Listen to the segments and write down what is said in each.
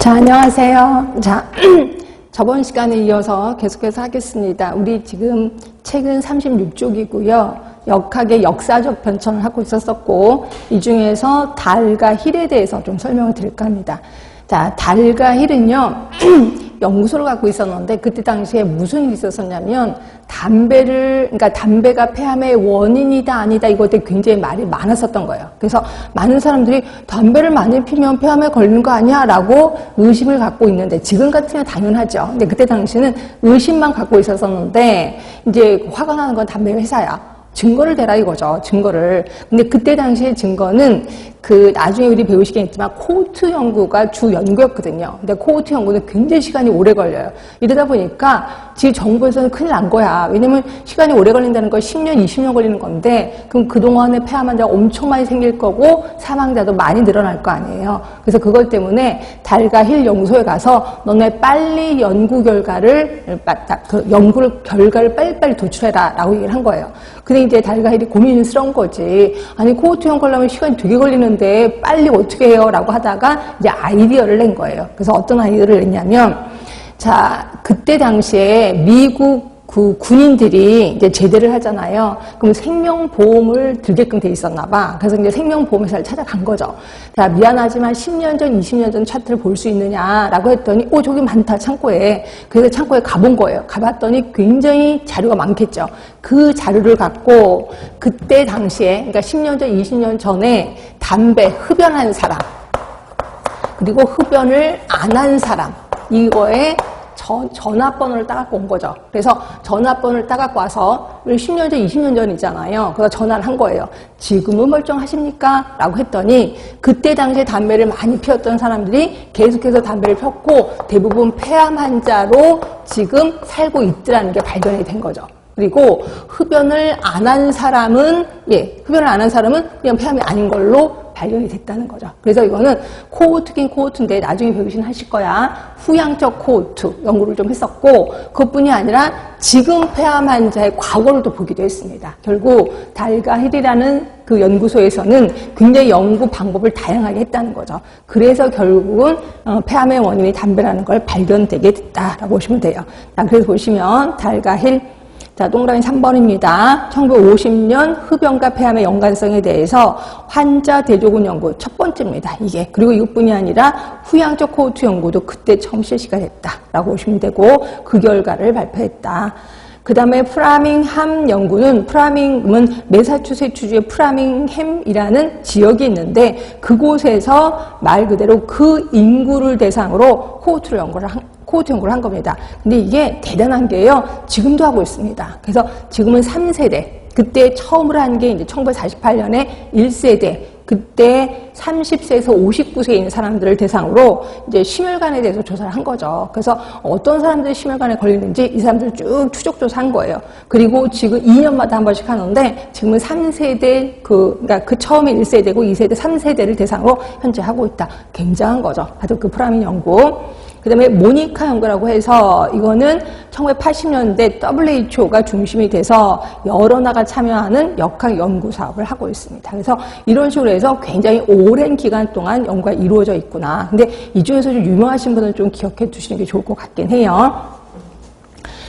자, 안녕하세요. 자, 저번 시간에 이어서 계속해서 하겠습니다. 우리 지금 책은 36쪽이고요. 역학의 역사적 변천을 하고 있었었고, 이 중에서 달과 힐에 대해서 좀 설명을 드릴까 합니다. 자, 달과 힐은요, 연구소를 갖고 있었는데, 그때 당시에 무슨 일이 있었었냐면, 그러니까 담배가 폐암의 원인이다, 아니다, 이것에 굉장히 말이 많았었던 거예요. 그래서 많은 사람들이 담배를 많이 피면 폐암에 걸리는 거 아니야? 라고 의심을 갖고 있는데, 지금 같으면 당연하죠. 근데 그때 당시는 의심만 갖고 있었었는데, 이제 화가 나는 건 담배 회사야. 증거를 대라 이거죠. 증거를. 근데 그때 당시의 증거는 나중에 우리 배우시겠지만 코호트 연구가 주 연구였거든요. 근데 코호트 연구는 굉장히 시간이 오래 걸려요. 이러다 보니까 지금 정부에서는 큰일 난 거야. 왜냐면 시간이 오래 걸린다는 건 10년, 20년 걸리는 건데 그럼 그동안에 폐암 환자가 엄청 많이 생길 거고 사망자도 많이 늘어날 거 아니에요. 그래서 그것 때문에 달과 힐 연구소에 가서 너네 빨리 연구 결과를 빨리빨리 도출해라 라고 얘기를 한 거예요. 근데 이제 달과 힐이 고민스러운 거지. 아니, 코호트 연구하려면 시간이 되게 걸리는데 빨리 어떻게 해요? 라고 하다가 이제 아이디어를 낸 거예요. 그래서 어떤 아이디어를 냈냐면, 자, 그때 당시에 미국 군인들이 이제 제대를 하잖아요. 그럼 생명보험을 들게끔 돼 있었나 봐. 그래서 이제 생명보험회사를 찾아간 거죠. 자, 미안하지만 10년 전, 20년 전 차트를 볼 수 있느냐라고 했더니, 저기 많다, 창고에. 그래서 창고에 가본 거예요. 가봤더니 굉장히 자료가 많겠죠. 그 자료를 갖고 그때 당시에, 그러니까 10년 전, 20년 전에 담배 흡연한 사람, 그리고 흡연을 안 한 사람, 이거에 전화번호를 따갖고 온 거죠. 그래서 전화번호를 따갖고 와서, 우리 10년 전, 20년 전이잖아요. 그래서 전화를 한 거예요. 지금은 멀쩡하십니까? 라고 했더니, 그때 당시에 담배를 많이 피웠던 사람들이 계속해서 담배를 폈고, 대부분 폐암 환자로 지금 살고 있더라는 게 발견이 된 거죠. 그리고 흡연을 안 한 사람은, 흡연을 안 한 사람은 그냥 폐암이 아닌 걸로 발견이 됐다는 거죠. 그래서 이거는 코호트긴 코호트인데 나중에 배우시는 하실 거야. 후양적 코호트 연구를 좀 했었고, 그것뿐이 아니라 지금 폐암 환자의 과거를 또 보기도 했습니다. 결국 달과 힐이라는 그 연구소에서는 굉장히 연구 방법을 다양하게 했다는 거죠. 그래서 결국은 폐암의 원인이 담배라는 걸 발견되게 됐다라고 보시면 돼요. 자, 그래서 보시면 달과 힐, 자, 동그라미 3번입니다. 1950년 흡연과 폐암의 연관성에 대해서 환자 대조군 연구 첫 번째입니다. 이게. 그리고 이것뿐이 아니라 후양적 코호트 연구도 그때 처음 실시가 됐다라고 보시면 되고, 그 결과를 발표했다. 그 다음에 프라밍함 연구는, 프라밍은 매사추세츠주의 프라밍햄이라는 지역이 있는데, 그곳에서 말 그대로 그 인구를 대상으로 코호트 연구를 한 겁니다. 근데 이게 대단한 게요, 지금도 하고 있습니다. 그래서 지금은 3세대, 그때 처음으로 한 게 이제 1948년에 1세대, 그때 30세에서 59세에 있는 사람들을 대상으로 이제 심혈관에 대해서 조사를 한 거죠. 그래서 어떤 사람들이 심혈관에 걸리는지 이 사람들 쭉 추적 조사한 거예요. 그리고 지금 2년마다 한 번씩 하는데, 지금은 3세대, 그러니까 그 처음에 1세대고 2세대, 3세대를 대상으로 현재 하고 있다. 굉장한 거죠. 바로 그 프라밍 연구. 그 다음에 모니카 연구라고 해서, 이거는 1980년대 WHO가 중심이 돼서 여러 나라가 참여하는 역학 연구 사업을 하고 있습니다. 그래서 이런 식으로 해서 굉장히 오랜 기간 동안 연구가 이루어져 있구나. 근데 이 중에서 좀 유명하신 분은 좀 기억해 두시는 게 좋을 것 같긴 해요.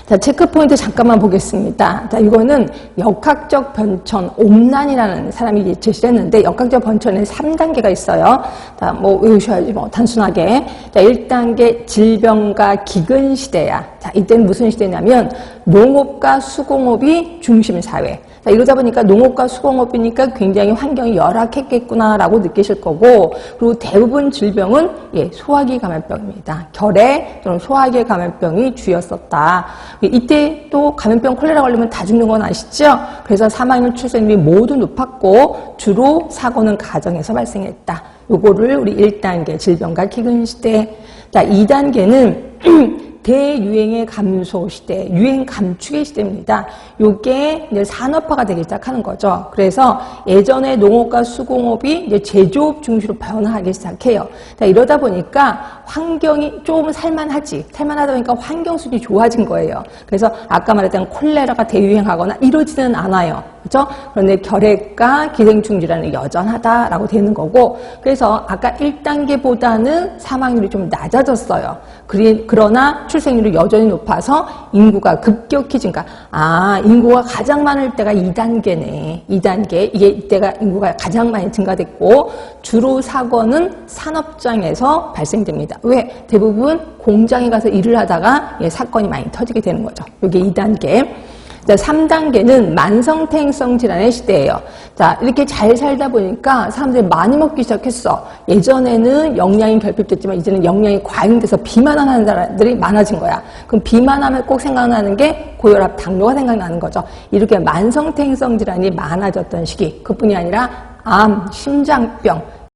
자, 체크포인트 잠깐만 보겠습니다. 자, 이거는 역학적 변천, 옴난이라는 사람이 제시를 했는데, 역학적 변천에 3단계가 있어요. 자, 뭐 외우셔야지, 단순하게. 자, 1단계 질병과 기근 시대야. 자, 이때는 무슨 시대냐면, 농업과 수공업이 중심 사회. 자, 이러다 보니까 농업과 수공업이니까 굉장히 환경이 열악했겠구나라고 느끼실 거고, 그리고 대부분 질병은 소화기 감염병입니다. 결핵 또는 소화기 감염병이 주였었다. 이때 또 감염병 콜레라 걸리면 다 죽는 건 아시죠? 그래서 사망률 출생률이 모두 높았고, 주로 사고는 가정에서 발생했다. 요거를 우리 1단계 질병과 기근 시대. 자, 2단계는 대유행의 감소 시대, 유행 감축의 시대입니다. 요게 이제 산업화가 되기 시작하는 거죠. 그래서 예전에 농업과 수공업이 이제 제조업 중시로 변화하기 시작해요. 이러다 보니까 환경이 좀 살만하다 보니까 환경 수준이 좋아진 거예요. 그래서 아까 말했던 콜레라가 대유행하거나 이러지는 않아요. 그렇죠? 그런데 결핵과 기생충 질환은 여전하다라고 되는 거고, 그래서 아까 1단계보다는 사망률이 좀 낮아졌어요. 그러나 출생률이 여전히 높아서 인구가 급격히 증가. 인구가 가장 많을 때가 2단계네. 2단계. 이게 이때가 인구가 가장 많이 증가됐고, 주로 사고는 산업장에서 발생됩니다. 왜? 대부분 공장에 가서 일을 하다가 사건이 많이 터지게 되는 거죠. 이게 2단계. 자, 3단계는 만성태행성 질환의 시대예요. 자, 이렇게 잘 살다 보니까 사람들이 많이 먹기 시작했어. 예전에는 영양이 결핍됐지만 이제는 영양이 과잉돼서 비만하는 사람들이 많아진 거야. 그럼 비만하면 꼭 생각나는 게 고혈압, 당뇨가 생각나는 거죠. 이렇게 만성태행성 질환이 많아졌던 시기. 그뿐이 아니라 암, 심장병,